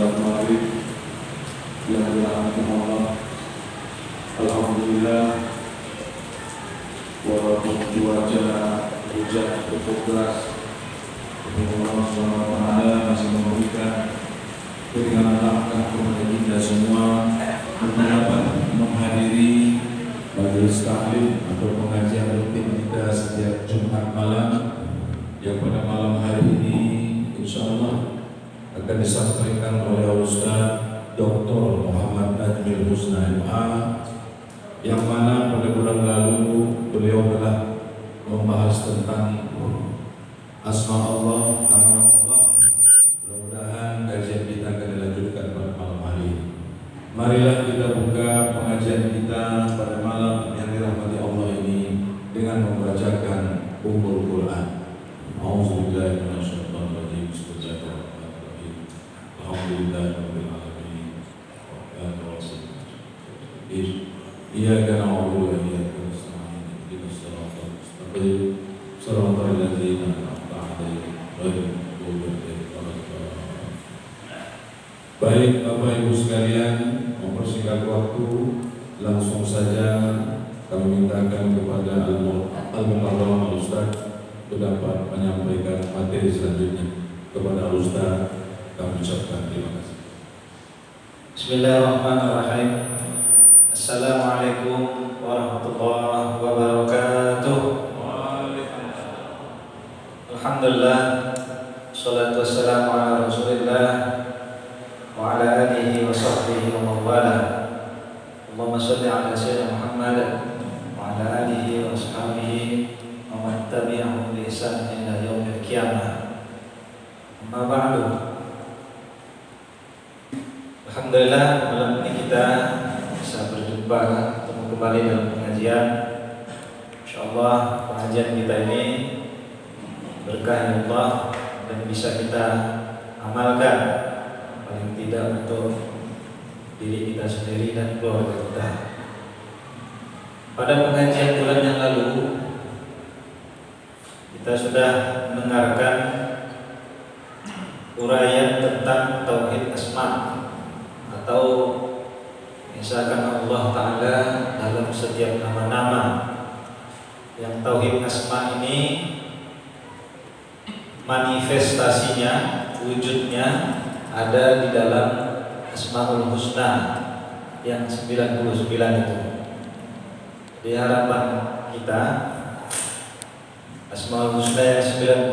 salat maghrib yang dirahmati Allah. Alhamdulillah, walaupun cuaca hujan cukup deras, Allah SWT masih memberikan keringanan langkah kepada kita semua untuk dapat menghadiri majelis taklim atau pengajian rutin kita setiap Jumat malam, yang pada malam hari ini insyaallah akan disampaikan oleh Ustaz Dr. Muhammad Najmil Husna MA, yang mana pada bulan lalu beliau telah membahas tentang asma Allah, nama Allah. Mudah-mudahan kajian kita akan dilanjutkan pada malam hari ini. Marilah kita buka pengajian kita pada malam yang dirahmati Allah ini dengan membacakan Ummul Quran. A'udzubillahi minasyaitonir rajim. Bismillahirrahmanirrahim. Alhamdulillahirabbil alamin. Iyyaka na'budu wa iyyaka nasta'in. Ihdinas siratal mustaqim. Shiratal ladzina an'amta 'alaihim ghairil maghdubi 'alaihim waladdallin. Baik Bapak Ibu sekalian, mempersingkat waktu, langsung saja kami mintakan kepada Al-Mukarram Al-Ustaz dapat menyampaikan materi selanjutnya. Kepada Al-Ustaz kami ucapkan terima kasih. Bismillahirrahmanirrahim. Assalamualaikum warahmatullahi wabarakatuh. Alhamdulillah, salatu wassalamu ala Rasulillah wa ala alihi wa sahbihi wa mawala. Allahumma salli ala sayyidina Muhammad wa ala alihi wa sahbihi wa man tabi'ahum bi ihsan ila yaumil qiyamah. Amma ba'du. Alhamdulillah, malam ini kita bisa berjumpa, ketemu kembali dalam pengajian. Insyaallah pengajian kita ini berkah Allah dan bisa kita amalkan, paling tidak untuk diri kita sendiri dan keluarga kita. Pada pengajian bulan yang lalu kita sudah mendengarkan uraian tentang tauhid asma, atau misalkan Allah Ta'ala dalam setiap nama-nama. Yang tauhid asma ini manifestasinya, wujudnya ada di dalam Asmaul Husna yang 99 itu. Di harapan kita Asmaul Husna yang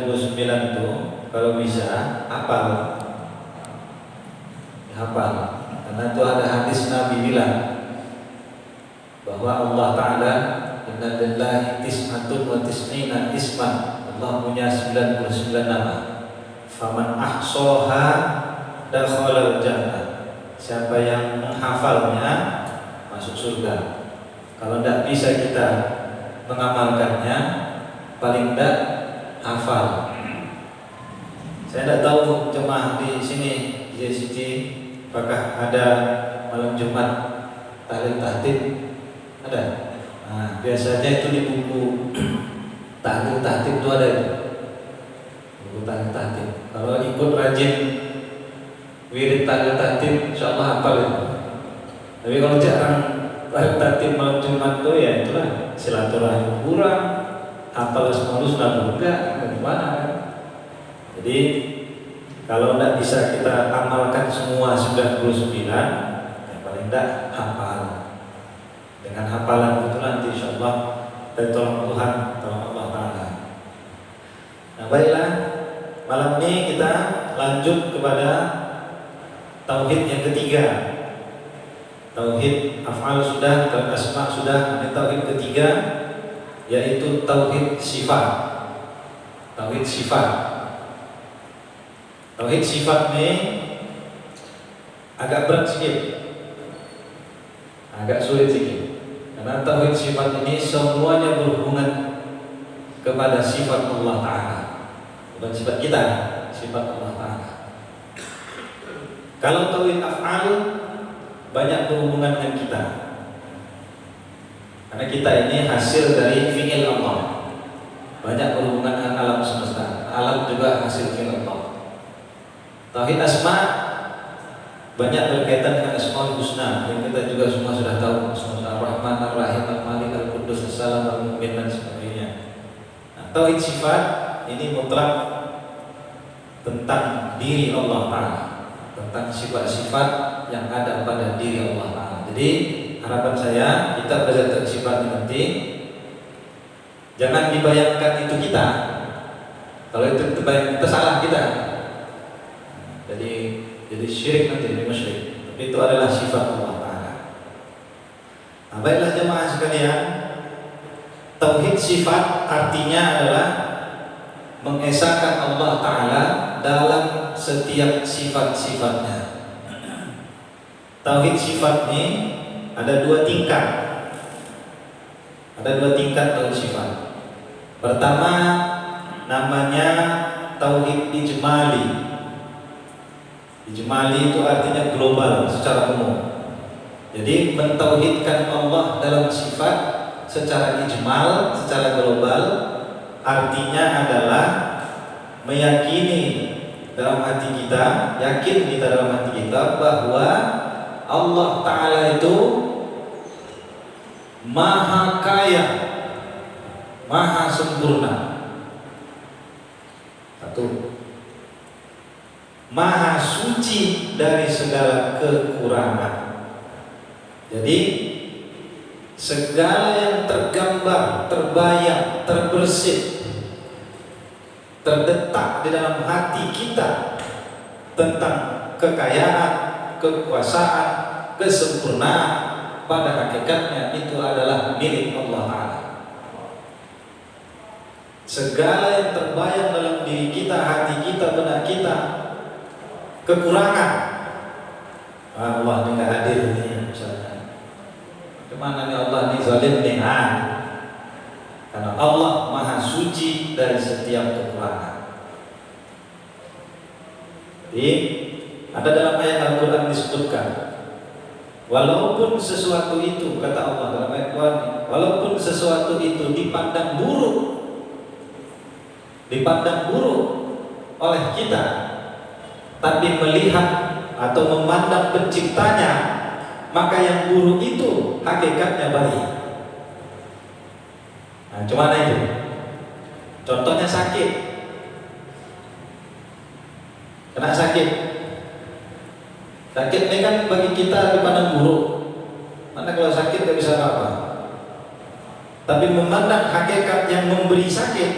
99 itu kalau bisa hafal, hafal. Karena itu ada hadis Nabi bilang bahwa Allah Ta'ala inna lillahi tis'atun wa tis'ina isman. Allah punya 99 nama. Faman ahsoha dakhalal jannah. Siapa yang menghafalnya masuk surga. Kalau tidak bisa kita mengamalkannya, paling tidak hafal. Saya tidak tahu jemaah di sini JCC apakah ada malam Jumat tahlil tahtib? Ada. Nah, biasanya itu di buku tahlil tahtib itu ada itu. Buku tahlil tahtib. Kalau ikut rajin wirid tahlil tahtib, insyaallah hafal itu. Tapi kalau jarang tahlil tahtib malam Jumat itu, ya itulah silaturahim kurang, hafal semua sudah enggak, bagaimana kan? Jadi kalau tidak bisa kita amalkan semua 99, ya paling tidak hafal. Dengan hafalan itu nanti insyaallah dan tolong Tuhan, tolong Allah Ta'ala. Nah baiklah, malam ini kita lanjut kepada tauhid yang ketiga. Tauhid af'al sudah, tauhid asma sudah, ini tauhid ketiga, yaitu tauhid sifat. Tauhid sifat. Tauhid sifat ini agak berat sedikit, agak sulit sedikit. Karena tauhid sifat ini semuanya berhubungan kepada sifat Allah Ta'ala, bukan sifat kita, sifat Allah Ta'ala. Kalau tauhid af'al banyak berhubungan dengan kita, karena kita ini hasil dari fi'il Allah, banyak berhubungan dengan alam semesta. Alam juga hasil fi'il Allah. Tauhid asma banyak berkaitan dengan Asmaul Husna yang kita juga semua sudah tahu, Asmaul Ar-Rahman, Ar-Rahim, Al-Malik, Al-Quddus, As-Salam, Al-Mu'min dan sebagainya. Nah, tauhid sifat ini mutlak tentang diri Allah Ta'ala, tentang sifat-sifat yang ada pada diri Allah Ta'ala. Jadi harapan saya kita belajar tentang sifat nanti jangan dibayangkan itu kita. Kalau itu terbayang kita, salah kita. Jadi syirik nanti, jadi musyrik. Tapi itu adalah sifat Allah Ta'ala. Nah, baiklah jemaah sekalian, tauhid sifat artinya adalah mengesahkan Allah Ta'ala dalam setiap sifat-sifatnya. Tauhid sifat ini ada dua tingkat. Ada dua tingkat tauhid sifat. Pertama namanya tauhid ijmali. Ijmali itu artinya global, secara umum. Jadi mentauhidkan Allah dalam sifat secara ijmal, secara global, artinya adalah meyakini dalam hati kita, yakin kita dalam hati kita bahwa Allah Ta'ala itu maha kaya, maha sempurna. Satu, maha suci dari segala kekurangan. Jadi segala yang tergambar, terbayang, terbersit, terdetak di dalam hati kita tentang kekayaan, kekuasaan, kesempurnaan, pada hakikatnya itu adalah milik Allah Ta'ala. Segala yang terbayang dalam diri kita, hati kita, benak kita, kekurangan, Allah ini nggak hadir nih, misalnya, kemana nih Allah nih zalim nih, karena Allah maha suci dari setiap kekurangan. Jadi ada dalam ayat Al-Quran disebutkan, walaupun sesuatu itu, kata Allah dalam ayat Al-Quran, walaupun sesuatu itu dipandang buruk oleh kita, tapi melihat atau memandang penciptanya, maka yang buruk itu hakikatnya baik. Nah, cuma itu. Contohnya sakit. Kena sakit. Sakit ini kan bagi kita dipandang buruk. Mana kalau sakit tidak bisa apa-apa. Tapi memandang hakikat yang memberi sakit,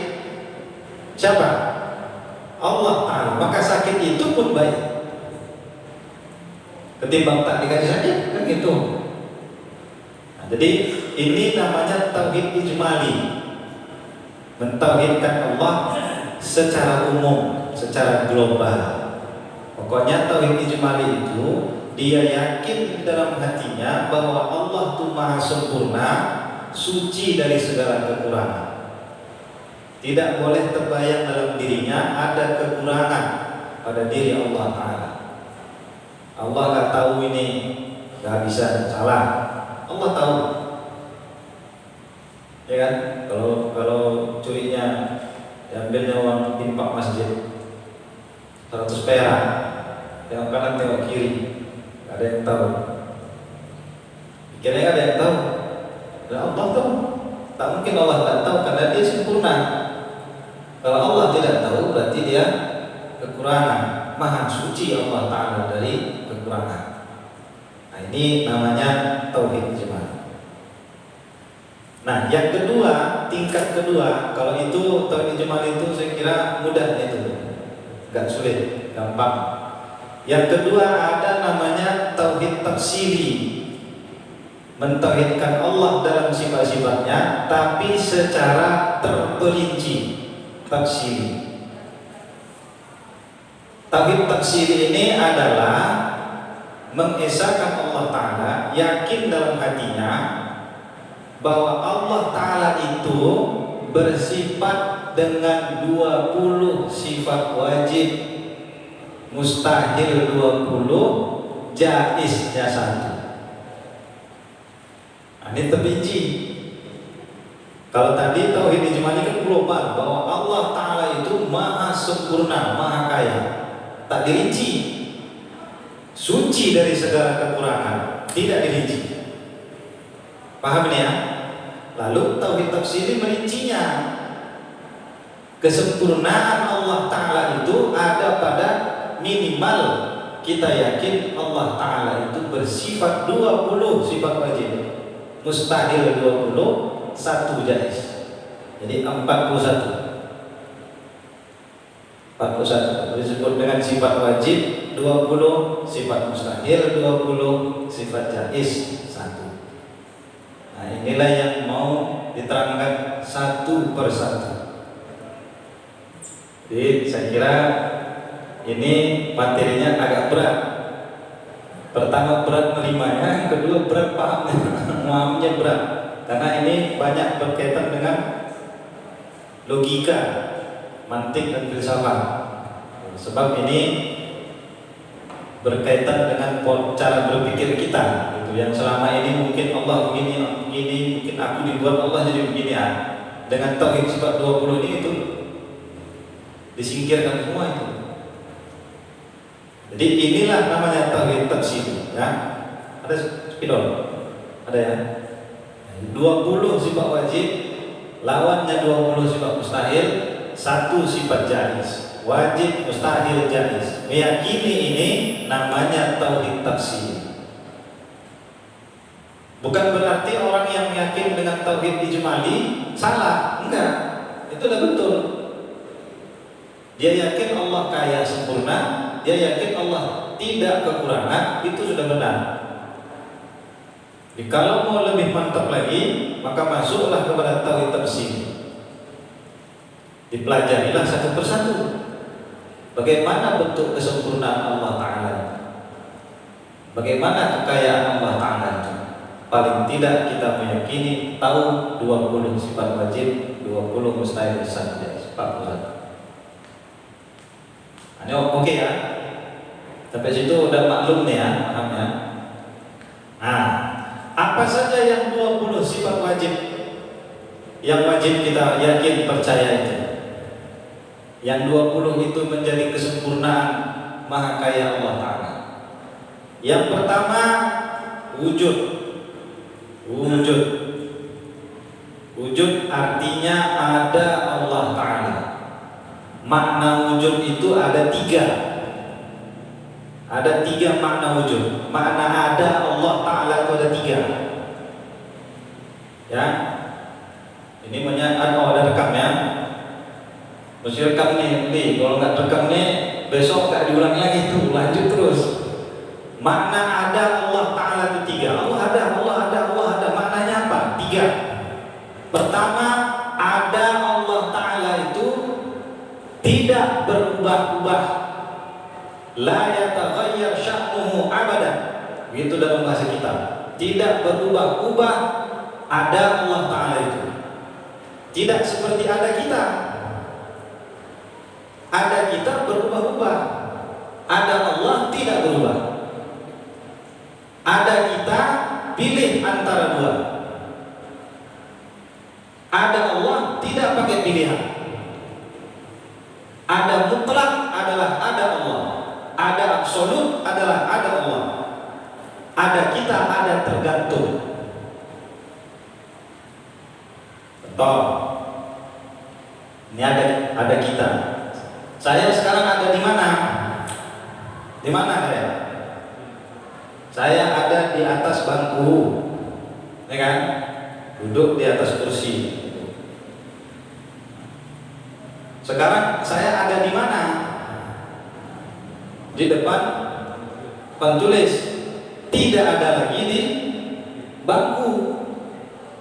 siapa? Allah Ta'ala. Maka sakit itu pun baik ketimbang tak dikasih sakit, kan gitu. Nah, jadi ini namanya tauhid ijmali, mentauhidkan Allah secara umum, secara global. Pokoknya tauhid ijmali itu dia yakin dalam hatinya bahwa Allah itu maha sempurna, suci dari segala kekurangan. Tidak boleh terbayang dalam dirinya ada kekurangan pada diri Allah Ta'ala. Allah nggak tahu ini nggak bisa salah. Allah tahu, ya kan? Kalau curinya diambilnya uang infak masjid 100 perak, yang kanan tengok kiri, nggak ada yang tahu. Kira-kira ada yang tahu? Dan Allah tahu. Tak mungkin Allah tak tahu karena Dia sempurna. Kalau Allah tidak tahu berarti Dia kekurangan. Maha suci Allah Ta'ala dari kekurangan. Nah, ini namanya tauhid ijmali. Nah, yang kedua, tingkat kedua, kalau itu tauhid ijmali itu saya kira mudah itu, enggak sulit, gampang. Yang kedua ada namanya tauhid tafsili, mentauhidkan Allah dalam sifat-sifatnya, tapi secara terperinci, tafsili. Tauhid tafsili ini adalah mengesahkan Allah Ta'ala, yakin dalam hatinya bahwa Allah Ta'ala itu bersifat dengan 20 sifat wajib, mustahil 20, jaiznya 1. Ini terperinci. Kalau tadi tauhid ijmali kan global, bahwa Allah Ta'ala itu maha sempurna, maha kaya, tak dirinci. suci dari segala kekurangan, tidak dirinci. Paham ini ya? Lalu tauhid tafsiri merincinya. Kesempurnaan Allah Ta'ala itu ada pada minimal kita yakin Allah Ta'ala itu bersifat 20 sifat wajib, mustahil 20, satu jaiz. Jadi 41 disebut dengan sifat wajib 20, sifat mustahil 20, sifat jaiz 1. Nah, inilah yang mau diterangkan satu persatu. Jadi saya kira ini materinya agak berat. Pertama berat menerimanya, kedua berat pahamnya, memahaminya berat. Karena ini banyak berkaitan dengan logika, mantik dan filsafat. Sebab ini berkaitan dengan cara berpikir kita. Gitu. Yang selama ini mungkin Allah begini, mungkin aku dibuat Allah jadi begini ya. Dengan tauhid sifat 20 ini itu disingkirkan semua itu. Jadi inilah namanya tauhid tafsir, ya. Ada spidol, ada ya. 20 sifat wajib, lawannya 20 sifat mustahil, satu sifat jaiz. Wajib, mustahil, jaiz. Meyakini ini namanya tauhid tafsir. Bukan berarti orang yang yakin dengan tauhid ijmali salah, enggak. Itu udah betul. Dia yakin Allah kaya sempurna, dia yakin Allah tidak kekurangan, itu sudah benar. Jadi kalau mau lebih mantap lagi, maka masuklah kepada tauhid tafsir. Dipelajarilah satu persatu. Bagaimana bentuk kesempurnaan Allah Ta'ala, bagaimana kekayaan Allah Ta'ala itu. Paling tidak kita meyakini tahu 20 sifat wajib, 20 mustahil, 1 jaiz, 41. Ini oke ya. Sampai situ udah maklum nih ya, paham ya. Nah, apa saja yang 20 sifat wajib yang wajib kita yakin percaya itu? Yang 20 itu menjadi kesempurnaan Maha Kaya Allah Ta'ala. Yang pertama, wujud. Wujud artinya ada Allah Ta'ala. Makna wujud itu ada 3. Ada 3 makna wujud. Makna ada Allah Ta'ala itu ada 3. Ya. Ini ada rekam ya. Mesti rekam nih. Kalau nggak rekam nih, besok nggak diulang lagi tuh. Lanjut terus. Makna ada Allah Ta'ala itu 3. Allah ada. Maknanya apa? 3. Pertama, ada Allah Ta'ala itu tidak berubah-ubah, la yataghayyar sya'nuhu abadan. Itu dalam bahasa kita. Tidak berubah-ubah ada Allah Ta'ala itu. Tidak seperti ada kita. Ada kita berubah-ubah. Ada Allah tidak berubah. Ada kita pilih antara 2. Ada Allah tidak pakai pilihan. Ada mutlak adalah ada Allah. Ada absolut adalah ada Allah. Ada kita, ada tergantung. Betul. Ini ada kita. Saya sekarang ada di mana? Di mana saya? Saya ada di atas bangku, ya kan? Duduk di atas kursi. Sekarang saya ada di mana? Di depan tulis. Tidak ada lagi di bangku.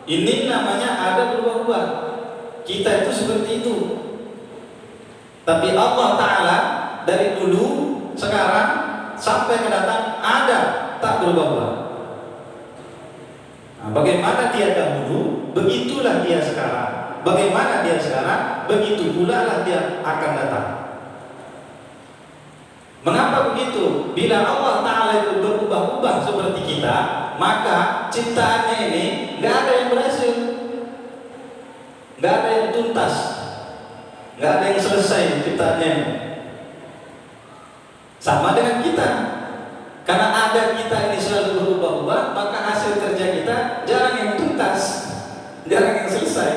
Ini namanya ada berubah-ubah. Kita itu seperti itu. Tapi Allah Ta'ala dari dulu, sekarang, sampai mendatang ada, tak berubah-ubah. Nah, bagaimana dia dahulu, begitulah dia sekarang. Bagaimana dia sekarang, begitu pula lah dia akan datang. Mengapa begitu? Bila Allah Ta'ala itu berubah-ubah seperti kita, maka ciptaannya ini nggak ada yang berhasil, nggak ada yang tuntas, nggak ada yang selesai ciptaannya. Sama dengan kita. Karena ada kita ini selalu berubah-ubah, maka hasil kerja kita jarang yang tuntas, jarang yang selesai.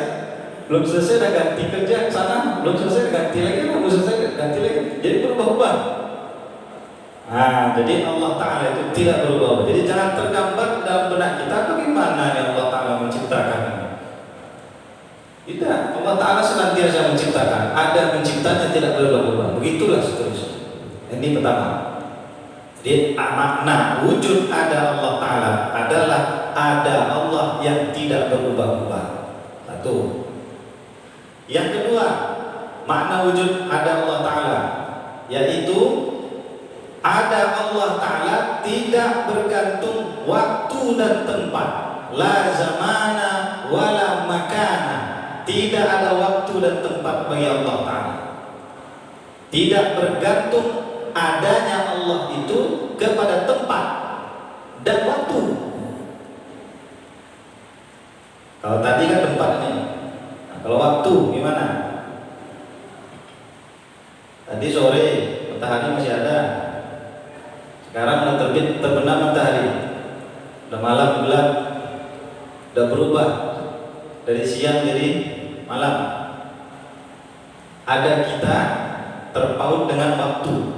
Belum selesai udah ganti kerja ke sana, belum selesai ganti lagi, belum selesai ganti lagi. Jadi berubah-ubah. Nah, jadi Allah Ta'ala itu tidak berubah-ubah. Jadi jangan tergambar dalam benak kita bagaimana yang Allah Ta'ala menciptakan ini. Tidak, Allah Ta'ala senantiasa menciptakan. Ada menciptanya tidak berubah-ubah. Begitulah seterusnya. Ini pertama. Jadi makna wujud ada Allah Ta'ala adalah ada Allah yang tidak berubah-ubah. Satu. Yang kedua, makna wujud ada Allah Ta'ala yaitu ada Allah Ta'ala tidak bergantung waktu dan tempat. La zamana wala makana. Tidak ada waktu dan tempat bagi Allah Ta'ala. Tidak bergantung adanya Allah itu kepada tempat dan waktu. Kalau tadi kan tempatnya. Nah, kalau waktu gimana? Tadi sore matahari masih ada. Sekarang udah terbit, terbenam matahari. Udah malam gelap. Udah berubah dari siang jadi malam. Ada kita terpaut dengan waktu.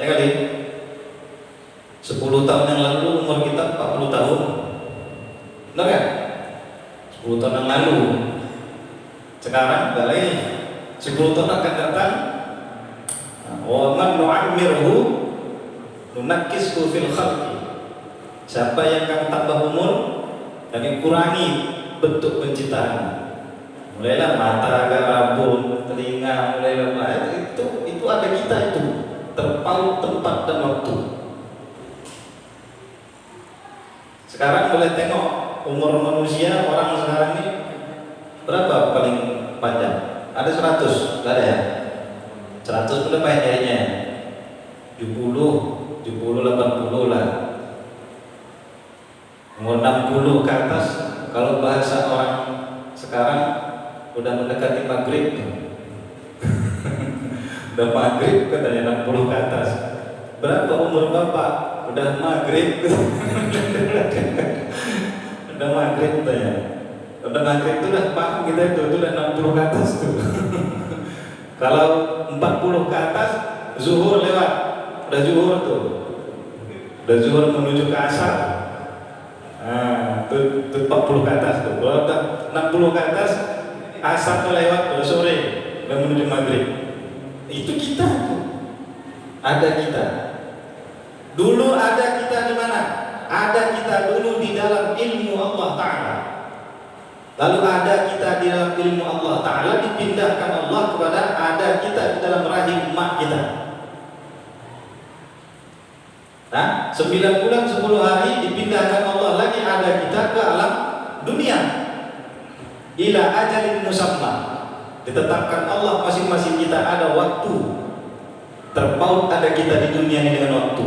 Ya kali 10 tahun yang lalu umur kita 40 tahun. Benar kan? 10 tahun yang lalu. Sekarang enggak lagi. 10 tahun akan datang. Wa man nu'ammirhu nunakkishu fil khalqi. Siapa yang akan tambah umur kami kurangi bentuk penciptaan. Mulailah mata agak rabun, telinga mulai lemah. Itu ada kita itu. Terpaut tempat dan waktu. Sekarang boleh tengok umur manusia orang sekarang ini berapa paling panjang? Ada 100, enggak ada ya? 100 boleh panjangnya 70, 80 lah. Umur 60 ke atas kalau bahasa orang sekarang udah mendekati maghrib. Udah maghrib katanya 60 ke atas. Berapa umur bapak? Udah maghrib. Udah maghrib katanya. Udah maghrib itu udah paham kita itu udah 60 ke atas tuh. Kalau 40 ke atas zuhur lewat. Udah zuhur tuh. Udah zuhur menuju ke asar. Nah, itu 40 ke atas tuh. Kalau udah 60 ke atas asar lewat udah sore. Udah menuju maghrib. Itu kita tuh. Ada kita. Dulu ada kita di mana? Ada kita dulu di dalam ilmu Allah Ta'ala. Lalu ada kita di dalam ilmu Allah Ta'ala, dipindahkan Allah kepada ada kita di dalam rahim mak kita. Nah, 9 bulan 10 hari dipindahkan Allah lagi ada kita ke alam dunia. Ila ajalin musamma. Ditetapkan Allah masing-masing kita ada waktu. Terpaut ada kita di dunia ini dengan waktu.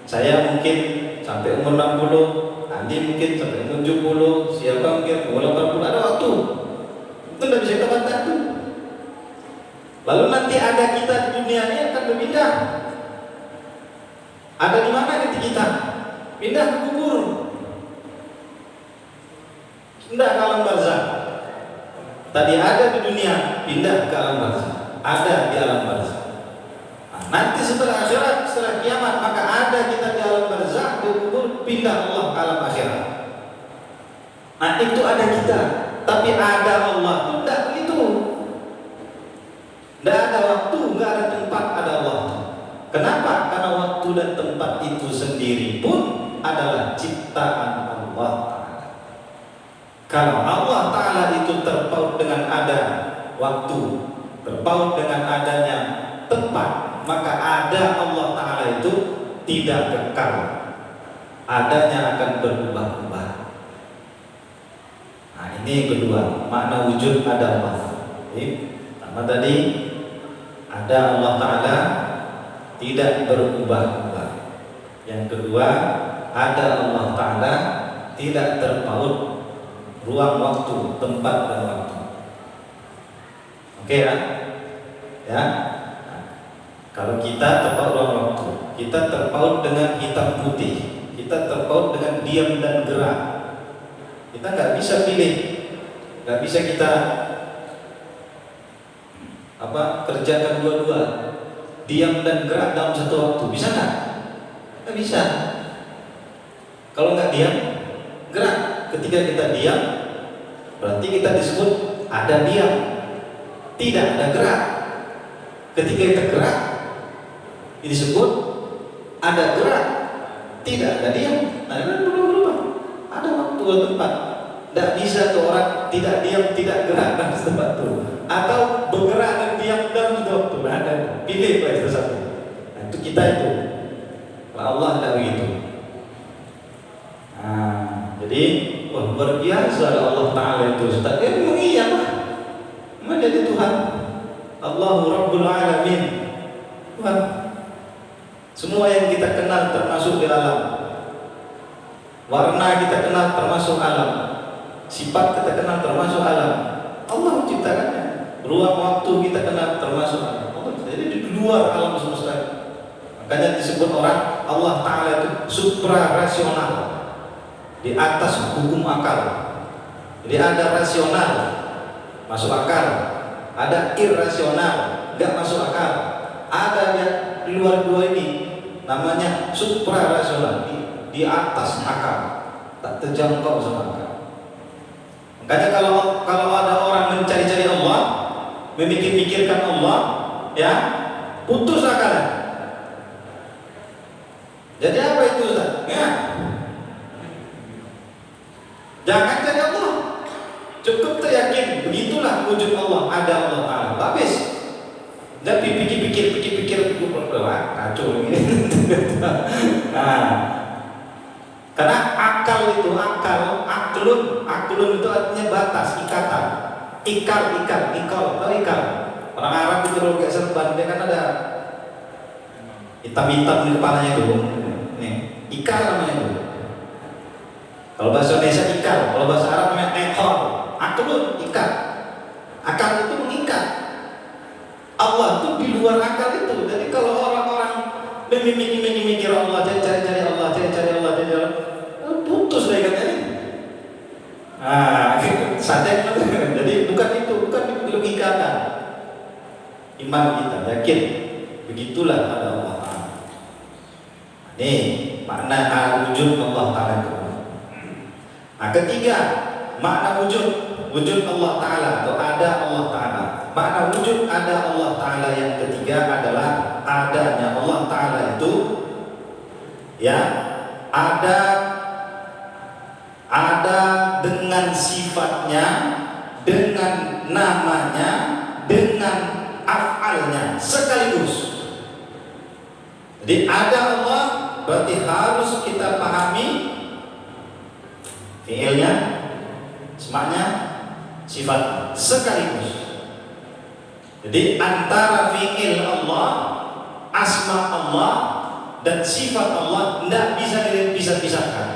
Saya mungkin sampai umur 60, Andi mungkin sampai umur 70, siapa mungkin umur 80, ada waktu. Itu tidak bisa kita bantah tuh. Lalu nanti ada kita di dunia ini akan berpindah. Ada di mana nanti kita? Pindah ke kubur. Pindah ke alam barzakh. Tadi ada di dunia, pindah ke alam barzakh. Ada di alam barzakh. Nah, nanti setelah akhirat, setelah kiamat, maka ada kita di alam barzakh, di kubur, pindah Allah ke alam akhirat. Nah, itu ada kita. Tapi ada Allah itu tidak begitu. Tidak ada waktu, tidak ada tempat, ada Allah. Kenapa? Karena waktu dan tempat itu sendiri pun adalah ciptaan Allah Ta'ala. Kalau Allah Ta'ala itu terpaut dengan ada waktu, terpaut dengan adanya tempat, maka ada Allah Ta'ala itu tidak kekal. Adanya akan berubah-ubah. Nah, ini kedua, makna wujud ada Allah. Pertama tadi ada Allah Ta'ala tidak berubah-ubah. Yang kedua, ada Allah Ta'ala tidak terpaut ruang waktu, tempat dan waktu. Oke ya? Ya. Kalau kita terpaut ruang waktu, kita terpaut dengan hitam putih, kita terpaut dengan diam dan gerak. Kita nggak bisa pilih, nggak bisa kita kerjakan dua-dua, diam dan gerak dalam satu waktu. Bisa nggak? Nggak bisa. Kalau nggak diam, gerak. Ketika kita diam, berarti kita disebut ada diam, tidak ada gerak. Ketika kita gerak, disebut ada gerak, tidak ada diam. Nah, itu berubah-ubah. Ada waktu dan tempat. Tidak bisa tuh orang tidak diam, tidak gerak dalam tempat itu, atau bergerak dan diam dalam satu waktu. Nah, ada. Pilih itu satu. Nah, itu kita itu. Allah tidak begitu. Nah, jadi luar biasa Allah Ta'ala itu. Ustaz, memang iya lah. Memang jadi Tuhan. Allahu Rabbul Alamin. Tuhan. Semua yang kita kenal termasuk di alam. Warna kita kenal termasuk alam. Sifat kita kenal termasuk alam. Allah menciptakannya. Ruang waktu kita kenal termasuk alam. Jadi di luar alam semesta. Makanya disebut orang Allah Ta'ala itu supra rasional, di atas hukum akal. Jadi ada rasional, masuk akal. Ada irrasional, gak masuk akal. Ada yang di luar dua ini, namanya supra rasional, di atas akal, tak terjangkau sama akal. Makanya kalau ada orang mencari-cari Allah, memikir-mikirkan Allah, ya putus akalnya. Jadi apa itu Ustaz? Ya. Jangan cari Allah, cukup teryakin begitulah wujud Allah, ada Allah Ta'ala. Habis. Tapi pikir-pikir kacau ini. Nah, karena akal itu aklun itu artinya batas, ikatan. Ikal. Orang Arab itu kalau kayak serban dia kan ada hitam-hitam di kepalanya itu. Nih, ikal namanya itu. Kalau bahasa Indonesia ikal, kalau bahasa Arab namanya ekor. Aklun, ikat. Akal itu mengikat. Allah itu di luar akal itu. Jadi kalau orang-orang mikir Allah, cari Allah, putus lah ikatnya. Nah, sadar. Jadi bukan logika. Iman kita yakin begitulah ada Allah Ta'ala. Ini makna wujud Allah Ta'ala itu. Nah, ketiga, makna wujud Allah Ta'ala atau ada Allah Ta'ala. Makna wujud ada Allah Ta'ala yang ketiga adalah adanya Allah Ta'ala itu ya ada dengan sifatnya, dengan namanya, dengan af'alnya sekaligus. Jadi ada Allah berarti harus kita pahami fi'ilnya, ismanya, sifat sekaligus. Jadi antara fi'il Allah, asma Allah dan sifat Allah tidak bisa dipisah-pisahkan.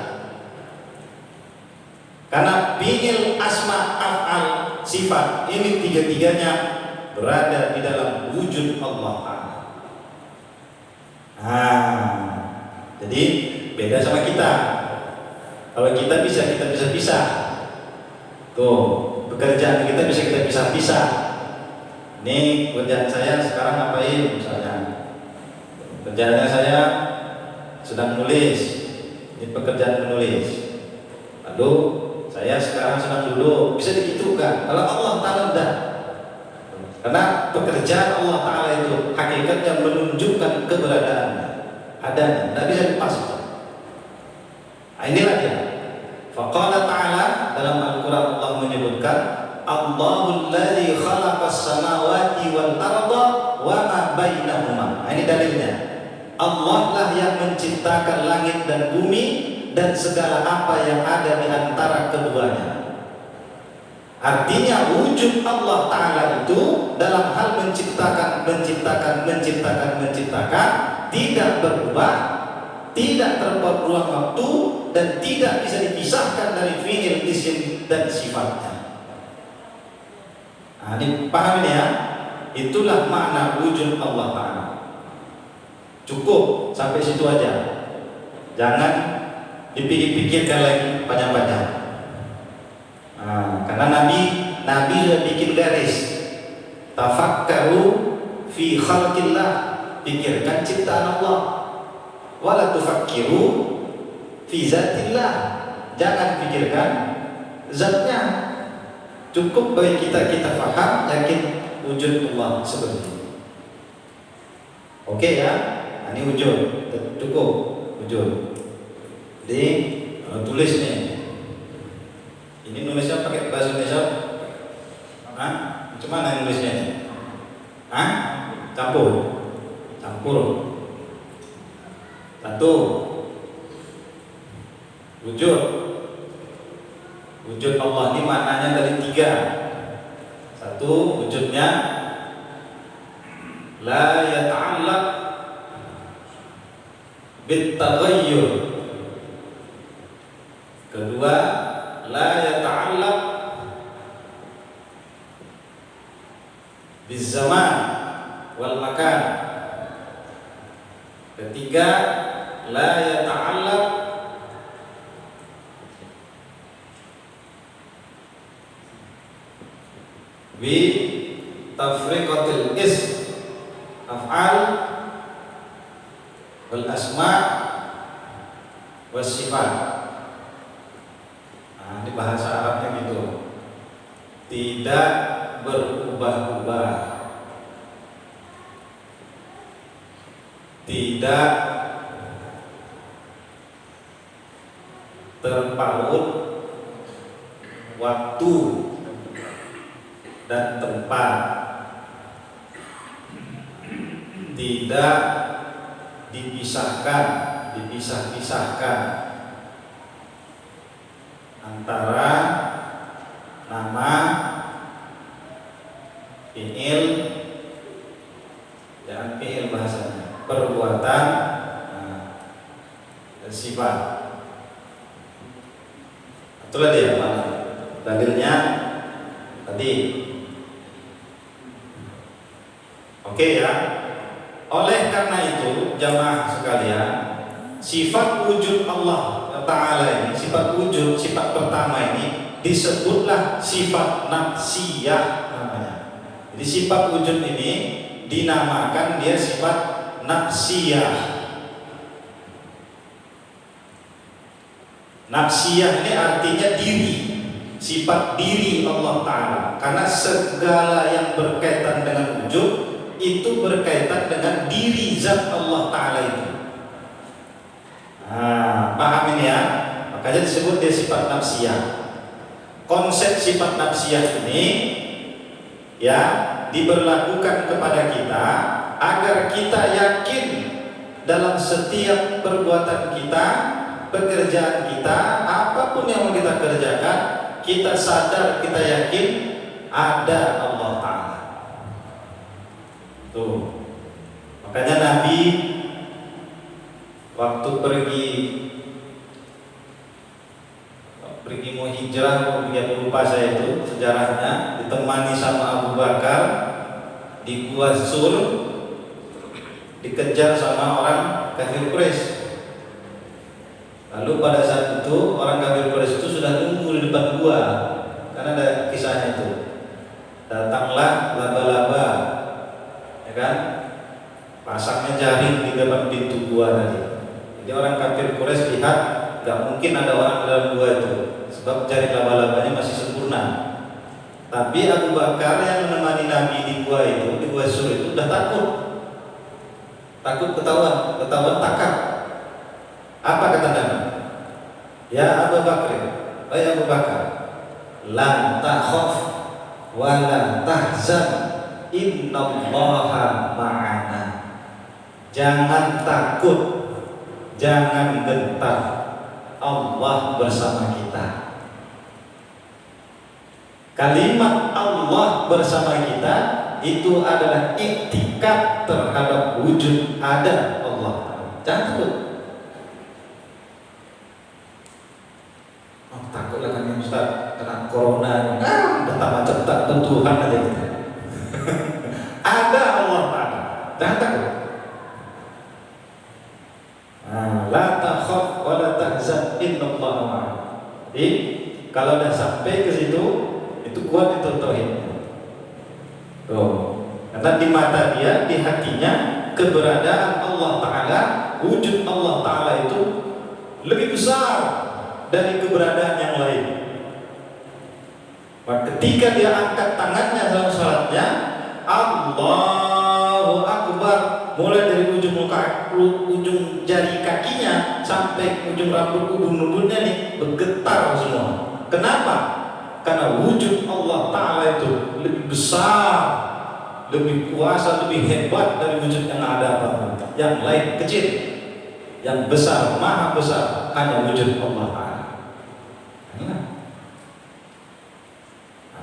Karena fi'il, asma, af'al, sifat ini tiga-tiganya berada di dalam wujud Allah Ta'ala. Jadi beda sama kita. Kalau kita bisa pisah. Tuh, pekerjaan kita bisa kita pisah-pisah. Ini pekerjaan saya sekarang ngapain misalnya. Pekerjaannya saya sedang menulis. Ini pekerjaan menulis. Lalu saya sekarang sedang duduk. Bisa digitukan. Kalau Allah Ta'ala tidak. Karena pekerjaan Allah Ta'ala itu hakikatnya menunjukkan keberadaannya. Adanya, tidak bisa dipasang. Inilah dia. Faqala Ta'ala dalam Al-Quran Allah menyebutkan Allahul ladzi khalaqas samawati wal arda wa ma bainahuma. Ini dalilnya. Allah lah yang menciptakan langit dan bumi dan segala apa yang ada di antara keduanya. Artinya wujud Allah Ta'ala itu dalam hal menciptakan tidak berubah, tidak terpaut ruang waktu dan tidak bisa dipisahkan dari fi'il, isim dan sifatnya. Nah, ini paham ini ya? Itulah makna wujud Allah Ta'ala. Cukup sampai situ aja. Jangan dipikir-pikirkan lagi panjang-panjang. Karena Nabi sudah bikin garis. Tafakkaru fi khalqillah, pikirkan ciptaan Allah. Wala tufakkiru fi zatillah, jangan pikirkan zatnya. Cukup bagi kita faham, yakin wujud Allah seperti itu. Oke ya, ini wujud, cukup wujud. Jadi tulis nih. Ini nulisnya pakai bahasa Indonesia. Cuman yang nulisnya ini. Campur. Satu, wujud Allah ini maknanya dari 3. Satu, wujudnya la yata'allaq bitaghayyur. Kedua, la yata'allaq bizaman wal makan. Ketiga, la yata'allaq bi tafriqatil af'al wal asma' was sifat. Ini bahasa Arabnya gitu. Tidak berubah-ubah, tidak terpaut waktu dan tempat, tidak dipisah-pisahkan antara nama, fi'il, jangan fi'il bahasanya, perbuatan, dan sifat. Itulah dia dalilnya tadi. Oke ya. Oleh karena itu jamaah sekalian, sifat wujud Allah Ta'ala ini, sifat wujud, sifat pertama ini disebutlah sifat nafsiyah namanya. Jadi sifat wujud ini dinamakan dia sifat nafsiyah. Nafsiyah ini artinya diri, sifat diri Allah Ta'ala. Karena segala yang berkaitan dengan wujud itu berkaitan dengan diri zat Allah Ta'ala itu. Paham ini ya? Makanya disebut dia sifat nafsiyah. Konsep sifat nafsiyah ini ya diberlakukan kepada kita agar kita yakin dalam setiap perbuatan kita, pekerjaan kita, apapun yang mau kita kerjakan, kita sadar, kita yakin ada Allah Ta'ala. Tuh. Makanya Nabi waktu pergi mau hijrah, lupa saya itu sejarahnya, ditemani sama Abu Bakar di Gua Sur, dikejar sama orang kafir Quraisy. Lalu pada saat itu orang kafir Quraisy itu sudah nunggu di depan gua, karena ada kisahnya itu. Datanglah laba-laba, ya kan, pasangnya jaring di depan pintu gua tadi. Jadi orang kafir Quraisy lihat gak mungkin ada orang dalam gua itu, sebab jaring laba-labanya masih sempurna. Tapi Abu Bakar yang menemani Nabi di gua itu, di Gua Sur itu udah takut ketahuan takap. Apa kata Nabi? Ya Abu Bakar, wahai Abu Bakar, la takhaf wa la tahzan, innallaha ma'ana. Jangan takut, jangan gentar, Allah bersama kita. Kalimat Allah bersama kita itu adalah iktikad terhadap wujud ada Allah. Jangan takut. Takutlah kan Ustaz, kena corona, betapa cepat Tuhan aja gitu. Ada Allah Ta'ala, jangan takut. Jadi kalau udah sampai ke situ, itu kuat itu tauhidnya. Tuh. Karena di mata dia, di hatinya, keberadaan Allah Ta'ala, wujud Allah Ta'ala itu lebih besar dari keberadaan yang lain. Maka ketika dia angkat tangannya dalam salatnya, Allahu Akbar, mulai dari ujung muka, ujung jari kakinya sampai ujung rambut ubun-ubunnya nih bergetar semua. Kenapa? Karena wujud Allah Ta'ala itu lebih besar, lebih kuasa, lebih hebat dari wujud yang ada. Yang lain kecil, yang besar, maha besar, hanya wujud Allah Ta'ala.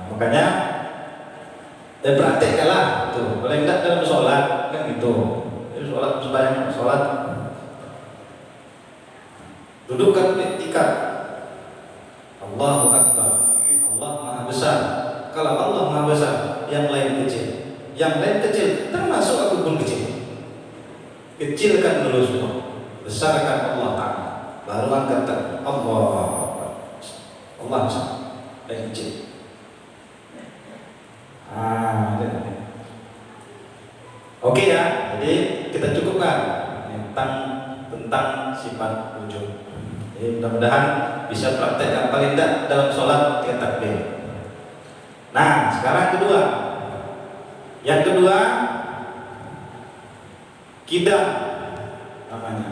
Makanya praktekkanlah tuh. Kalau enggak dalam sholat kan gitu. Jadi sholat sembahyang, sholat dudukkan tikar. Allahu Akbar. Allah Maha Besar. Kalau Allah Maha Besar, yang lain kecil. Yang lain kecil, termasuk aku pun kecil. Kecilkan dulu semua. Besarkan Allah Ta'ala. Baru angkat tangan. Allah besar. Lain kecil. Oke ya, jadi kita cukupkan tentang sifat wujud. Jadi mudah-mudahan bisa praktekkan paling tidak dalam sholat ketika takbir. Nah, sekarang kedua. Yang kedua, kidam namanya.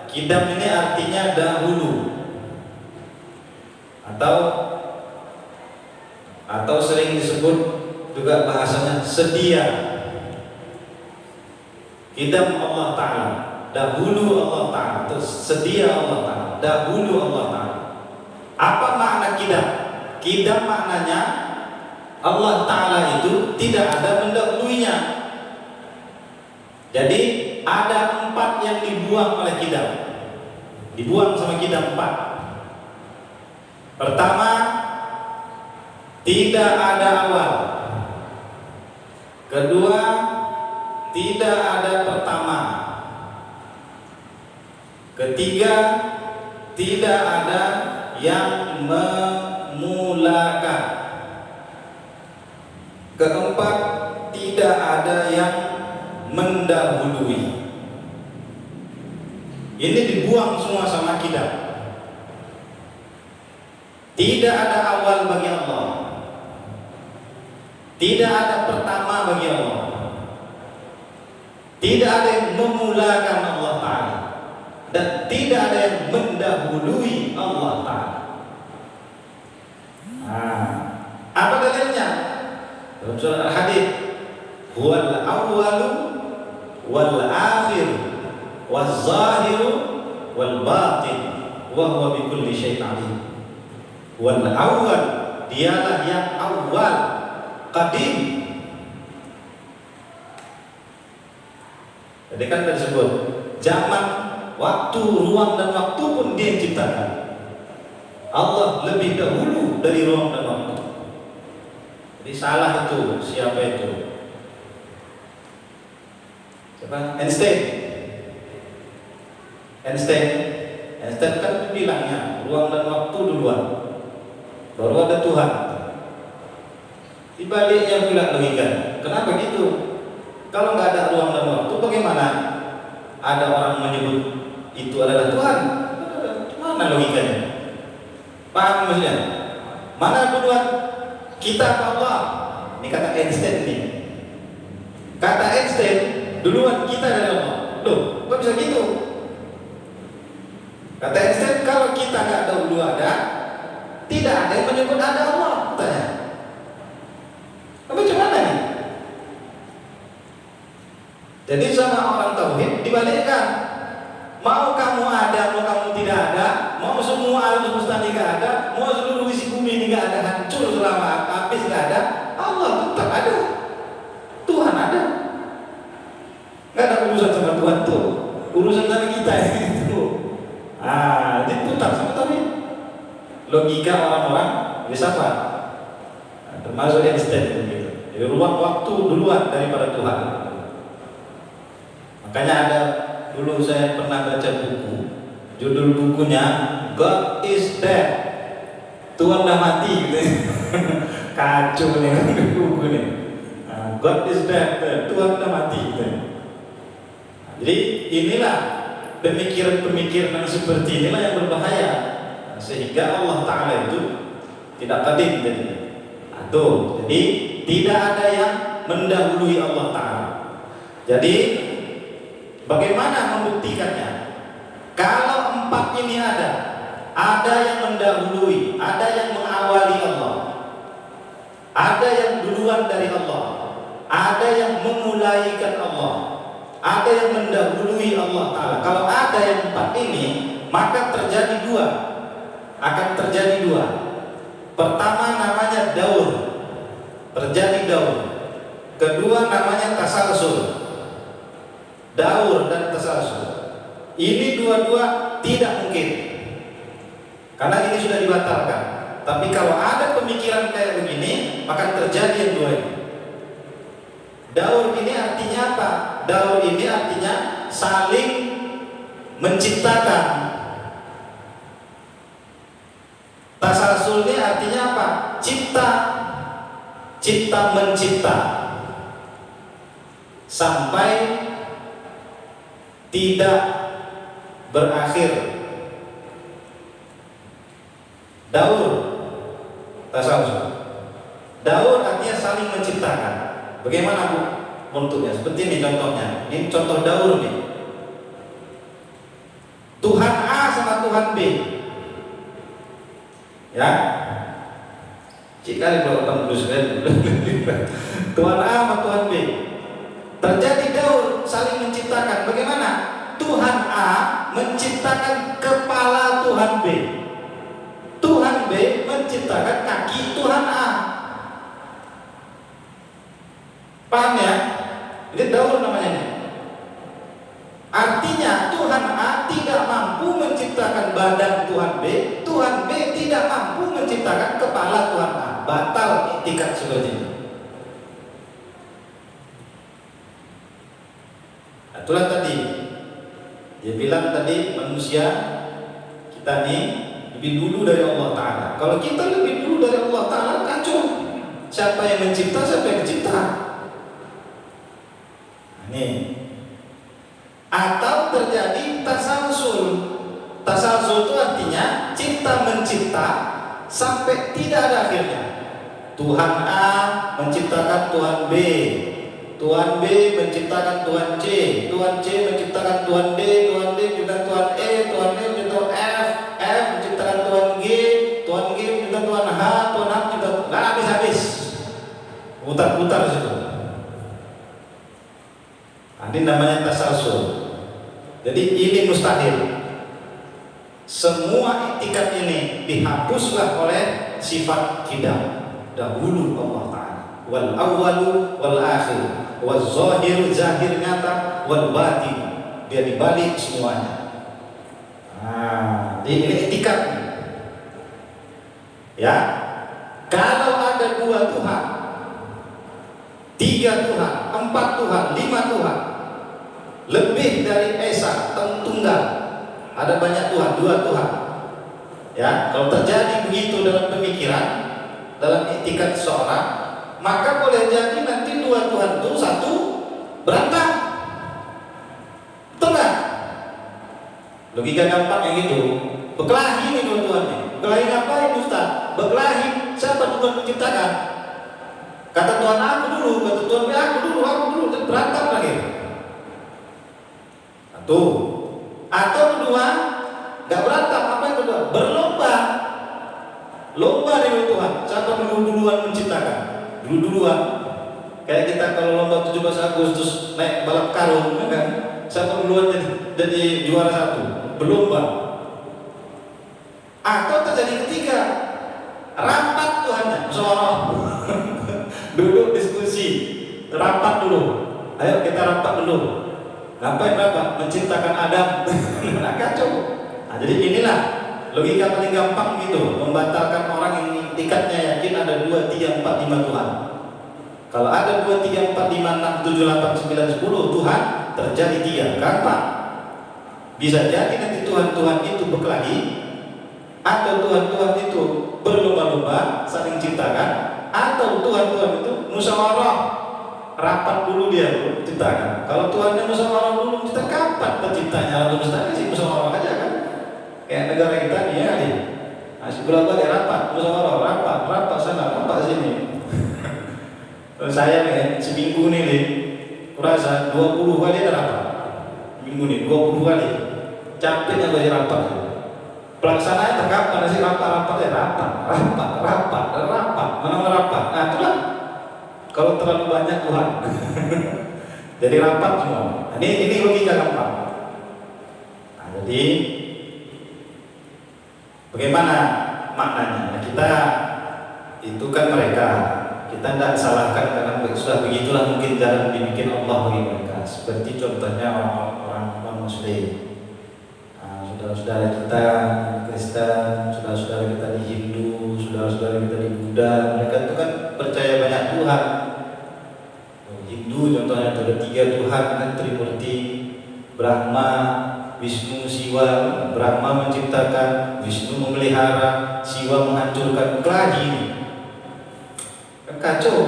Kidam ini artinya dahulu. Atau sering disebut juga bahasanya sedia. Kidam Allah Ta'ala, dahulu Allah Ta'ala, terus sedia Allah Ta'ala, dahulu Allah Ta'ala. Apa makna kidam? Kidam maknanya Allah Ta'ala itu tidak ada mendahulunya. Jadi ada 4 yang dibuang oleh kidam. Dibuang sama kidam 4. Pertama, tidak ada awal. Kedua, tidak ada pertama. Ketiga, tidak ada yang memulakan. Keempat, tidak ada yang mendahului. Ini dibuang semua sama kidam. Tidak ada awal bagi Allah. Tidak ada pertama bagi Allah. Tidak ada yang memulakan Allah Ta'ala. Dan tidak ada yang mendahului Allah Ta'ala. Apa dalilnya? Dalam surah Al-Hadid, huwal awwalu wal akhir wal zahiru wal batin wa huwa bikulli syai'in alim. Wal awwal, dialah yang awal, qadim. Jadi kan disebut zaman, waktu, ruang dan waktu pun dia yang ciptakan. Allah lebih dahulu dari ruang dan waktu. Jadi salah itu. Siapa itu? Siapa? Einstein kan bilangnya ruang dan waktu duluan, baru ada Tuhan. Dibaliknya pula logika. Kenapa gitu? Kalau nggak ada ruang dan waktu, bagaimana ada orang menyebut itu adalah Tuhan? Mana logikanya? Paham maksudnya? Mana duluan? Kita apa Allah? Ini kata Einstein nih. Kata Einstein, duluan kita dari Allah. Loh, kok bisa gitu? Kata Einstein, kalau kita nggak dahulu ada, tidak ada yang menyebut ada Allah. Katanya. Macam mana nih? Jadi sama orang tauhid dibalikkan. Mau kamu ada, mau kamu tidak ada, mau semua alam semesta ini nggak ada, mau seluruh isi bumi ini nggak ada, hancur selama habis nggak ada, Allah tetap ada. Tuhan ada. Nggak ada urusan sama Tuhan tuh, urusan sama kita itu. Diputar sama tauhid. Logika orang-orang filsafat, termasuk Einstein begitu. Jadi ruang waktu duluan daripada Tuhan. Makanya ada dulu saya pernah baca buku, judul bukunya God is Dead, Tuhan dah mati gitu. Kacau nih buku nih. God is Dead, Tuhan dah mati gitu. Jadi inilah pemikiran-pemikiran yang seperti inilah yang berbahaya, sehingga Allah Ta'ala itu tidak qadim jadi. Jadi tidak ada yang mendahului Allah Ta'ala. Jadi bagaimana membuktikannya? Kalau empat ini ada yang mendahului, ada yang mengawali Allah, ada yang duluan dari Allah, ada yang memulaikan Allah, ada yang mendahului Allah Ta'ala. Kalau ada yang empat ini, maka terjadi dua. Akan terjadi dua. Pertama namanya daur, terjadi daur. Kedua namanya tasalsul, daur dan tasalsul. Ini dua-dua tidak mungkin, karena ini sudah dibatalkan. Tapi kalau ada pemikiran kayak begini, maka terjadi yang dua ini. Daur ini artinya apa? Daur ini artinya saling menciptakan. Tasalsul ini artinya apa? Cipta mencipta sampai tidak berakhir. Daur, tasalsul. Daur artinya saling menciptakan. Bagaimana Bu bentuknya? Seperti ini contohnya. Ini contoh daur nih. Tuhan A sama Tuhan B. Ya, jika kalau tembus kan Tuhan A sama Tuhan B terjadi daur, saling menciptakan. Bagaimana? Tuhan A menciptakan kepala Tuhan B, Tuhan B menciptakan kaki Tuhan A. Paham ya? Ini daur namanya nih. Artinya Tuhan A tidak mampu menciptakan badan Tuhan B, Tuhan B tidak mampu menciptakan kepala Tuhan A. Batal etikat seperti itu. Itulah tadi dia bilang tadi, manusia kita nih lebih dulu dari Allah Ta'ala. Kalau kita lebih dulu dari Allah Ta'ala, kacau. Siapa yang mencipta, siapa yang mencipta? Ini. Atau terjadi tasalsul. Tasalsul itu artinya cipta mencipta sampai tidak ada akhirnya. Tuhan A menciptakan Tuhan B, Tuhan B menciptakan Tuhan C, Tuhan C menciptakan Tuhan D, Tuhan D menciptakan Tuhan E, Tuhan E menciptakan F, F menciptakan Tuhan G, Tuhan G menciptakan Tuhan H, Tuhan H menciptakan, nggak habis-habis, putar-putar situ. Ini namanya tasalsul. Jadi ini mustahil. Semua etikat ini dihapuslah oleh sifat qidam. Dahulu Allah Ta'ala, wal awwalu wal akhir, wal zahir zahir nyata, wal batin, dia dibalik semuanya. Ini etikat. Ya, kalau ada dua Tuhan, tiga Tuhan, empat Tuhan, lima Tuhan, lebih dari Esa, tunggal, ada banyak Tuhan, dua Tuhan. Ya, kalau terjadi begitu dalam pemikiran, dalam etikat seorang, maka boleh jadi nanti dua Tuhan itu satu berantem. Betul nggak? Logika gampang yang gitu. Berkelahi nih dua Tuhan nih. Berkelahi ngapain Ustaz? Berkelahi siapa Tuhan menciptakan? Kata Tuhan aku dulu, kata Tuhan aku dulu, dan berantem lagi. Satu. Atau kedua, nggak berantem, apa yang kedua? Berlomba. Lomba dengan Tuhan, siapa duluan menciptakan? Duluan. Kayak kita kalau lomba 17 Agustus naik balap karung, kan? Siapa duluan jadi juara satu? Berlomba. Atau terjadi ketiga, rapat Tuhannya, musyawarah. Duduk diskusi, rapat dulu. Ayo kita rapat dulu. Ngapain rapat? Menciptakan Adam. Nah, kacau. Nah, jadi inilah logika paling gampang gitu, membatalkan orang yang tikatnya yakin ada 2, 3, 4, 5 Tuhan. Kalau ada 2, 3, 4, 5, 6, 7, 8, 9, 10 Tuhan, terjadi 3. Gampang. Bisa jadi nanti Tuhan-Tuhan itu berkelahi, atau Tuhan-Tuhan itu berlomba-lomba saling ciptakan, atau Tuhan-Tuhan itu musyawarah, rapat dulu dia ciptakan. Kalau Tuhannya musyawarah dulu, kita kapan penciptanya atau mustahil sih musyawarah aja kan? Kayak negara kita nih ya, masih berapa dia rapat, musyawarah, rapat sana, rapat sini. Saya nih seminggu nih, kurasa 20 kali ada rapat. Minggu nih 20 kali. Capeknya bagi rapat. Pelaksanaan terkapan sih rapat ya rapat. Mana rapat? Nah itulah. Kalau terlalu banyak Tuhan. Jadi rapat semua. Ini logika gampang. Nah, jadi bagaimana maknanya? Kita itu kan mereka. Kita tidak salahkan karena sudah begitulah mungkin jalan dibikin Allah bagi mereka. Seperti contohnya orang Muslim. Saudara-saudara kita Kristen, saudara-saudara kita di Hindu, saudara-saudara kita di Buddha, mereka itu kan percaya banyak Tuhan. Hindu contohnya ada 3 Tuhan kan, Trimurti, Brahma, Wisnu, Siwa. Brahma menciptakan, Wisnu memelihara, Siwa menghancurkan. Kelahi kacau.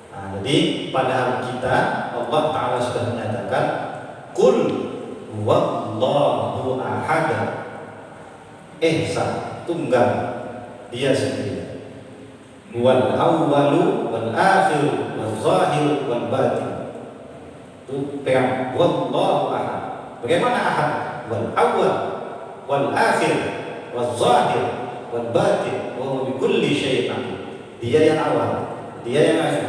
Nah, jadi padahal kita Allah Ta'ala sudah menyatakan Qul Wallahu ahad, Esa tunggal, dia sendiri. Wal awwalu wal akhir wal zahir wal batin. Itu pegang Wallahu ahad. Bagaimana ahad? Wal awwal wal akhir wal zahir wal batin wa huwa bi kulli syai'in alim. Dia yang awal, dia yang akhir,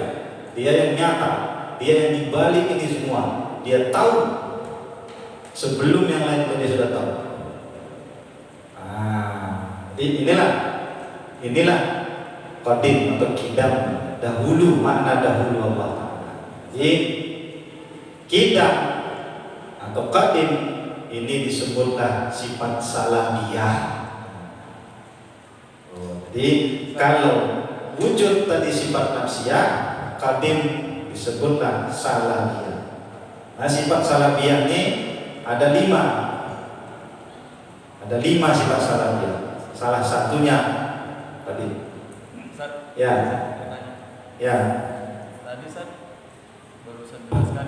dia yang nyata, dia yang dibalik ini semua. Dia tahu sebelum yang lain pun dia sudah tahu. Inilah qadim atau kidam, dahulu, makna dahulu Allah Ta'ala. Jadi kidam atau qadim ini disebutlah sifat salabiyah. Jadi kalau wujud tadi sifat nafsiyah, qadim disebutlah salabiyah. Nah, sifat salabiyah ini ada 5 sifat salabiyah. Salah satunya tadi. Ya. Tadi Ustaz barusan jelaskan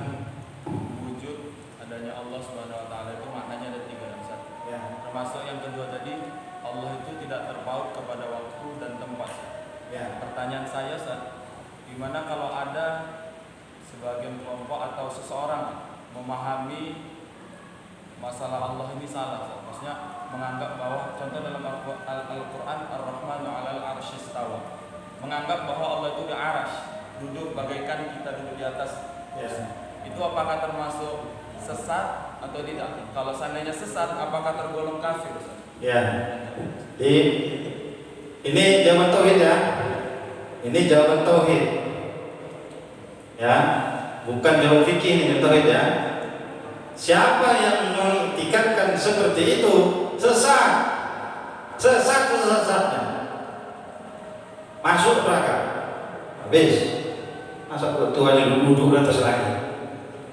wujud adanya Allah Subhanahu wa taala itu maknanya ada 3 Ustaz. Ya. Termasuk yang kedua tadi, Allah itu tidak terpaut kepada waktu dan tempat. Ya. Pertanyaan saya Ustaz, gimana kalau ada sebagian kelompok atau seseorang memahami masalah Allah ini salah, Ustaz? Maksudnya menganggap bahwa contoh dalam Al-Quran Ar-Rahmanu 'alal 'arsy istawa, menganggap bahwa Allah itu di arasy, duduk bagaikan kita duduk di atas kursi. Itu apakah termasuk sesat atau tidak? Kalau seandainya sesat, apakah tergolong kafir, Ustaz? Ya. Ini jawaban tauhid ya. Ini jawaban tauhid. Ya, bukan jawaban fikih ini tauhid ya. Siapa yang mengiktikadkan seperti itu sesat sesatnya, masuk neraka. Habis. Masa Tuhan yang duduk di atas langit.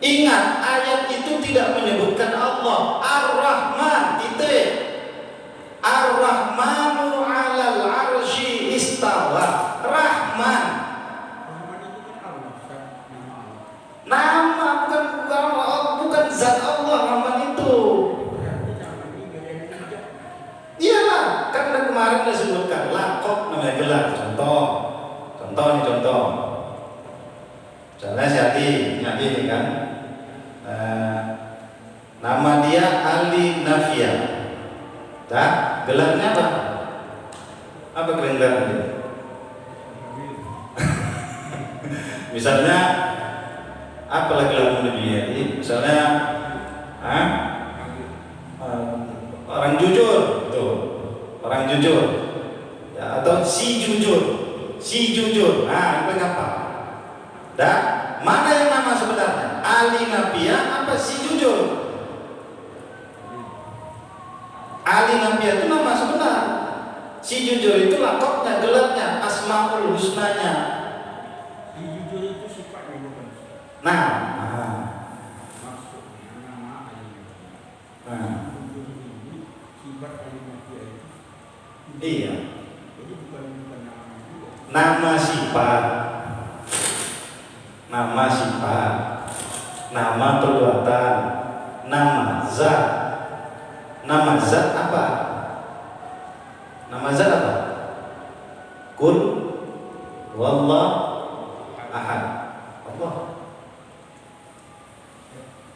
Ingat, ayat itu tidak menyebutkan Allah. Ar-Rahman, titik. Ar-Rahmanu 'alal 'arsy istawa. Rahman. Nama bukan zat Allah Rahman itu. Iyalah, kan kemarin sudah sebutkan laqab namanya gelar. Contoh. Misalnya Syadi ini kan, nama dia Ali Nafia. Dah, gelarnya apa? Apa gelarnya? Misalnya, apalah gelar dia? Misalnya, orang jujur, tuh, orang jujur, ya, atau si jujur. Nah, itu apa? Dah, mana yang nama sebenarnya? Ali Nafia apa si jujur? Ali Nafia itu nama sebenar. Si jujur itu laqabnya, gelarnya, asmaul husnanya. Si jujur itu sifatnya bukan. Nah, Iya. Jadi bukan nama juga. Nama sifat, nama perbuatan, nama zat. Nama zat apa? Nama zat apa? Kul wallah ahad. Allah.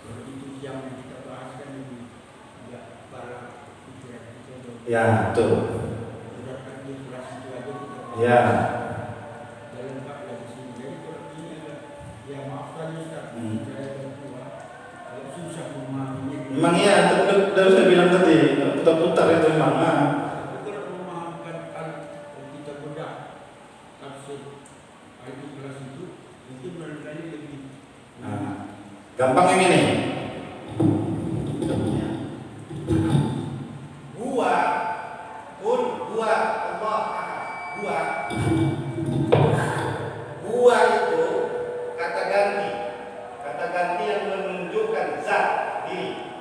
Seperti itu yang kita bahas kan ini ya para pikiran kita. Ya, betul. Berdasarkan di surat itu aja kita bahas. Ya. Dan lengkap dari sini. Jadi kalau ini adalah ya maafkan ya Ustaz, saya berdua kalau susah memahaminya. Memang iya, terus saya bilang tadi, putar-putar itu memang. Tapi kalau memahamkan kalau kita bedah tafsir Al-Ikhlas itu mungkin barangkali lebih Gampang yang ini. Gua, gua, Allah, gua itu kata ganti yang menunjukkan zat diri.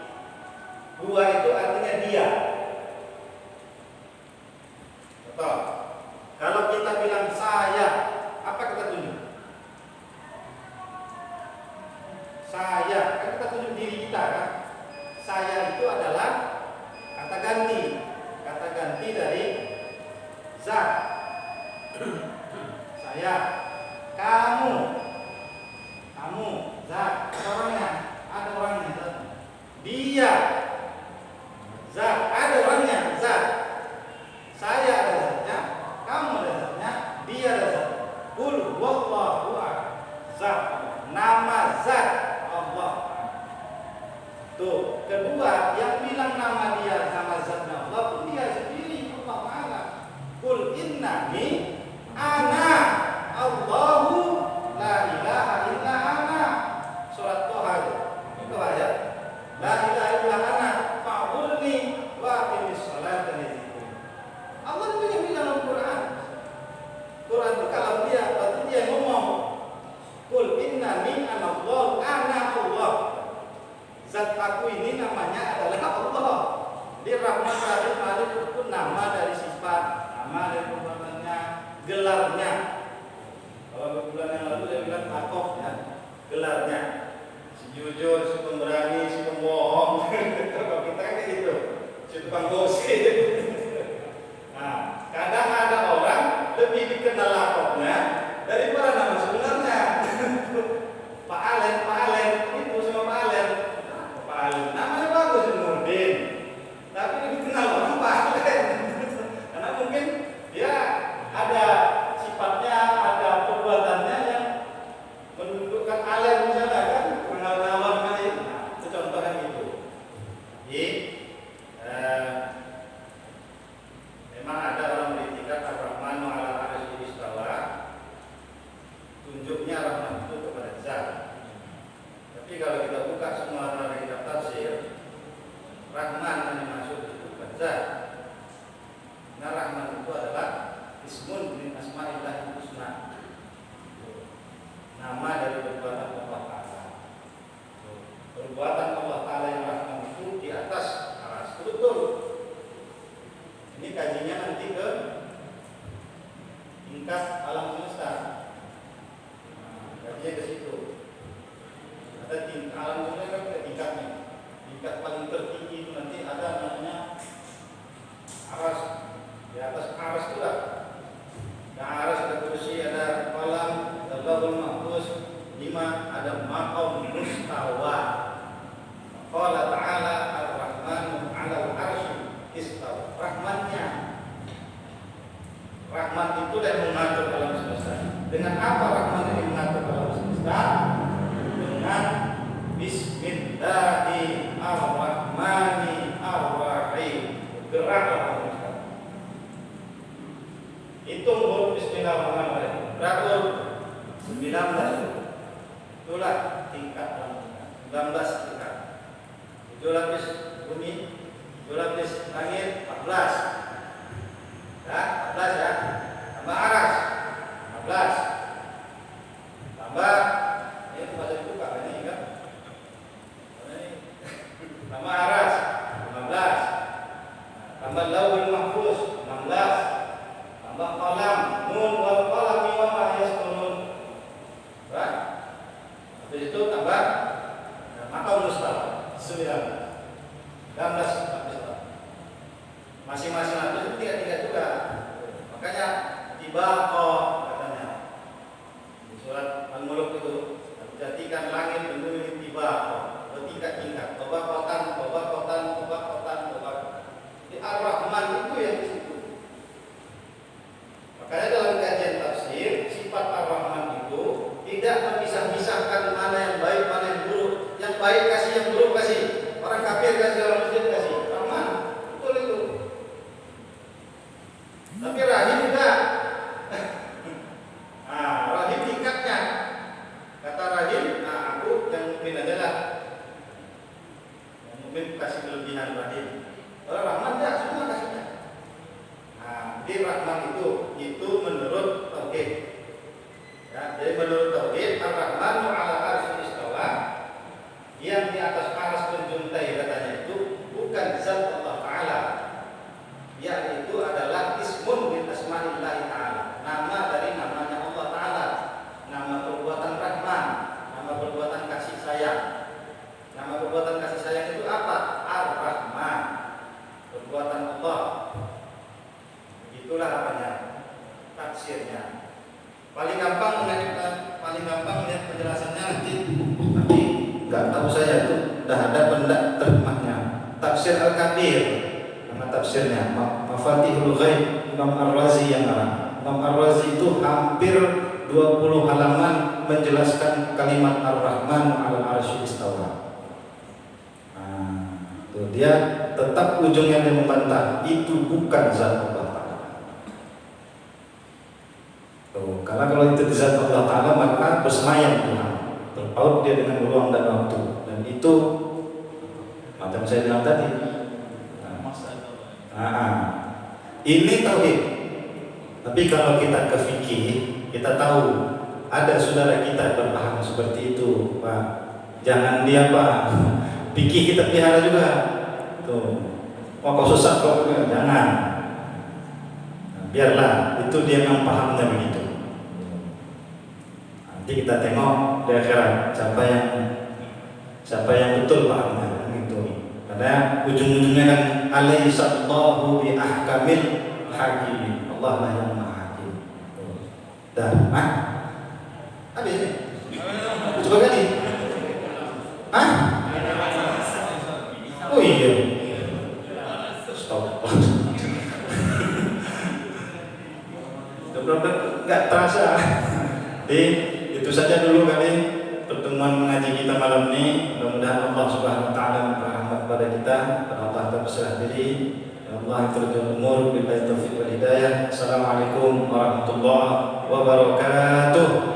Gua itu artinya dia. Betul. Kalau kita bilang saya, apa kita tunjuk? Saya, kan kita tunjuk diri kita kan. Saya itu adalah kata ganti dari zat. Saya, kamu, zat, ada orangnya, zat. Dia, zat, ada orangnya, zat. Saya ada zatnya, kamu ada zatnya, dia ada zatnya. Qul wallahu ahad, zat, nama zat Allah. Tuh, kedua yang bilang nama dia nama zatnya Allah pun dia sendiri Allah Ta'ala. Qul innani ana Allahu la ilaha illa ana. Surat Toha itu ayat. La ilaha illa ana fa'budni wa aqimis salata li dzikri. Allah itu yang bilang Al-Quran. Quran itu kalau dia berarti dia ngomong. Qul innani ana Allah. Zat aku ini namanya adalah Allah. Di Rahman Rahim Malik itu nama dari sifat, nama dari perbuatannya, gelarnya. Kalau bulan yang lalu dia bilang takof ya, gelarnya. Si jujur, si pemberani, si pembohong. Kalau kita kayak gitu, si tukang gosip. Nah, kadang ada orang lebih dikenal takofnya daripada nama sebenarnya. Pak Alen, itu sama Pak Alen. Namanya bagus Nurdin, tapi lebih kenal orang Pak Alen. Karena mungkin dia ada sifatnya, ada perbuatannya yang menunjukkan Alen misalnya kan, pengalaman kali. Nah, itu contohnya gitu. Jadi memang ada orang beritikat Ar-Rahman ala arsy istawa. Tunjuknya Rahman itu kepada zat. Tapi kalau kita buka semua dari kitab tafsir, Rahman yang dimaksud itu bukan zat. Nah, Rahman itu adalah ismun min asma'illah husna. Nama dari perbuatan Allah Ta'ala. Perbuatan Allah Ta'ala yang Rahman itu di atas aras. Betul. Ini kajinya nanti ke tingkat alam semesta. Kajinya ke situ. Ada tingkat alam semesta kan ada tingkatnya. Tingkat paling tertinggi itu nanti ada namanya aras. Di atas aras itu lah. Di aras ada kursi, ada kolam, ada lauhul mahfuz. 5 ada maqam mustawa. Qala ta'ala ar-rahmanu 'alal 'arsy istawa. Rahmannya. Rahman itu yang mengatur alam semesta. Dengan apa Rahman ini mengatur alam semesta? Dengan Bismillahirrahmanirrahim. Gerak alam semesta. Hitung huruf Bismillahirrahmanirrahim. Berapa huruf? 19. Itulah tingkat alam semesta. 19 tingkat. 7 lapis bumi, 7 lapis langit, 14. Ya, 14 ya. Tambah aras, 15. Tambah ini masih dibuka ini kan? Tambah aras, 15. Tambah lauhul mahfuz, 16. Dari itu tambah maqam mustawa 19 masing-masing itu 3 juga. Makanya tibaqah katanya di surat Al-Mulk itu, jadikan langit dan bumi tibaqah, bertingkat-tingkat, tabaqatan. Di Ar-Rahman itu yang di situ. Makanya dalam kajian tafsir, sifat Ar-Rahman itu tidak memisah-misahkan mana yang baik, mana yang buruk. Yang baik kasih, yang buruk kasih. Orang kafir kasih, orang muslim kasih. Rahman, betul itu. Tapi Rahim enggak. Rahim tingkatnya. Kata Rahim, aku yang mungkin adalah yang mungkin kasih kelebihan Rahim. Kalau Rahman enggak, semua kasihnya. Di Rahman itu menurut tauhid. Ya, jadi menurut tauhid Ar-Rahmanu 'ala 'arsy istawa, yang di atas aras menjuntai katanya itu bukan zat Allah Ta'ala, yang itu adalah ismun min asma'illah Ta'ala, nama dari namanya Allah Ta'ala, nama perbuatan Rahman, nama perbuatan kasih sayang. Nama perbuatan kasih sayang itu apa? Ar-Rahman, perbuatan Allah. Itulah apanya, tafsirnya. Paling gampang melihat penjelasannya nanti, tapi nggak tahu saya itu sudah ada benda terjemahnya. Tafsir Al-Kabir, nama tafsirnya Mafatihul Ghaib, Imam Ar-Razi yang ngarang. Imam Ar-Razi itu hampir 20 halaman menjelaskan kalimat Ar-Rahman 'alal 'arsy istawa. Dia tetap ujungnya dia membantah itu bukan zat Allah Ta'ala. Karena kalau itu zat Allah Ta'ala maka bersemayam Tuhan, terpaut dia dengan ruang dan waktu, dan itu macam saya bilang tadi. Ini tauhid. Tapi kalau kita ke fikih, kita tahu ada saudara kita berpaham seperti itu, Pak. Jangan dia Pak. Fikih kita pelihara juga. Tuh. Kau susah kok, jangan. Biarlah itu dia yang pahamnya begitu. Nanti kita tengok di akhirat siapa yang betul pahamnya gitu. Karena ujung-ujungnya kan alaihissallahu bi ahkamil hakim. Allah lah yang maha hakim. Dah, habis ini. Coba kali. Oh iya. Stop. Benar-benar nggak terasa. Jadi itu saja dulu kali pertemuan mengaji kita malam ini. Mudah-mudahan Allah Subhanahu Wa Taala merahmat pada kita. Dan Allah berserah diri. Dan Allah terjun umur. Billahi taufiq wal hidayah. Assalamualaikum warahmatullahi wabarakatuh.